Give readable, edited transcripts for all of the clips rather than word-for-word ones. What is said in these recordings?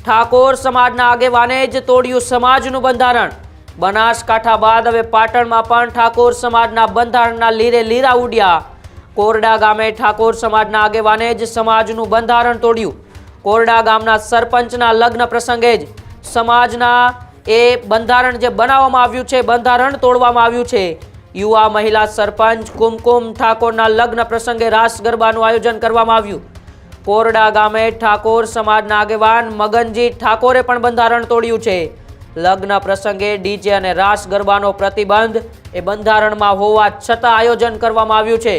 ઠાકોર સમાજના આગેવાને જ તોડ્યું સમાજનું બંધારણ। બનાસકાંઠા બાદ હવે પાટણમાં પણ ઠાકોર સમાજના બંધારણના લીરે લીરા ઉડ્યા। કોરડા ગામે ઠાકોર સમાજના આગેવાને જ સમાજનું બંધારણ તોડ્યું। કોરડા ગામના સરપંચના લગ્ન પ્રસંગે જ સમાજના એ બંધારણ જે બનાવવામાં આવ્યું છે બંધારણ તોડવામાં આવ્યું છે। યુવા મહિલા સરપંચ કુમકુમ ઠાકોરના લગ્ન પ્રસંગે રાસ ગરબાનું આયોજન કરવામાં આવ્યું। કોરડા ગામે ઠાકોર સમાજના આગેવાન મગનજી ઠાકોરે પણ બંધારણ તોડ્યું છે। લગ્ન પ્રસંગે ડીજે અને રાસ ગરબાનો પ્રતિબંધ એ બંધારણમાં હોવા છતાં આયોજન કરવામાં આવ્યું છે।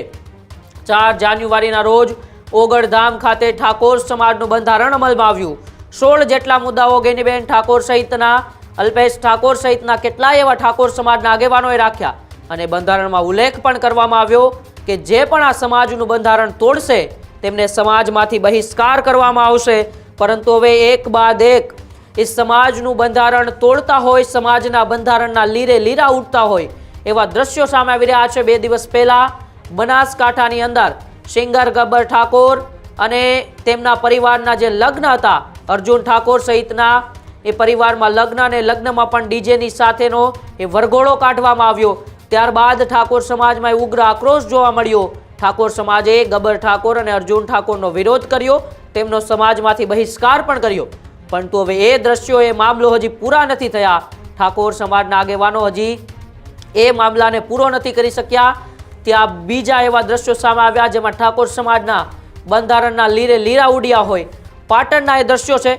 4 જાન્યુઆરીના રોજ ઓગળધામ ખાતે ઠાકોર સમાજનું બંધારણ અમલમાં આવ્યું। 16 જેટલા મુદ્દાઓ ગેનીબેન ઠાકોર સહિતના અલ્પેશ ઠાકોર સહિતના કેટલાય એવા ઠાકોર સમાજના આગેવાનોએ રાખ્યા અને બંધારણમાં ઉલ્લેખ પણ કરવામાં આવ્યો કે જે પણ આ સમાજનું બંધારણ તોડશે તેમને સમાજમાંથી બહિષ્કાર કરવામાં આવશે। પરંતુ હવે એક બાદ એક એ સમાજનું બંધારણ તોડતા હોય, સમાજના બંધારણના લીરે લીરા ઉડતા હોય એવા દ્રશ્યો સામે આવી રહ્યા છે। 2 દિવસ પહેલા બનાસકાંઠાની અંદર સિંગર ગબ્બર ઠાકોર અને તેમના પરિવારના જે લગ્ન હતા, અર્જુન ઠાકોર સહિતના એ પરિવારમાં લગ્ન અને લગ્નમાં પણ ડીજેની સાથેનો એ વરઘોડો કાઢવામાં આવ્યો। ત્યારબાદ ઠાકોર સમાજમાં ઉગ્ર આક્રોશ જોવા મળ્યો। ઠાકોર સમાજે ગબ્બર ઠાકોર અને અર્જુન ઠાકોરનો વિરોધ કર્યો, તેમનો સમાજમાંથી બહિષ્કાર પણ કર્યો। પરંતુ હવે એ દ્રશ્યો, એ મામલો હજી પૂરા નથી થયા। ઠાકોર સમાજના આગેવાનો હજી એ મામલાને પૂરો નથી કરી શક્યા। ત્યાં બીજા એવા દ્રશ્યો સામે આવ્યા જેમાં ઠાકોર સમાજના બંધારણના લીરે લીરા ઉડ્યા હોય। પાટણના એ દ્રશ્યો છે।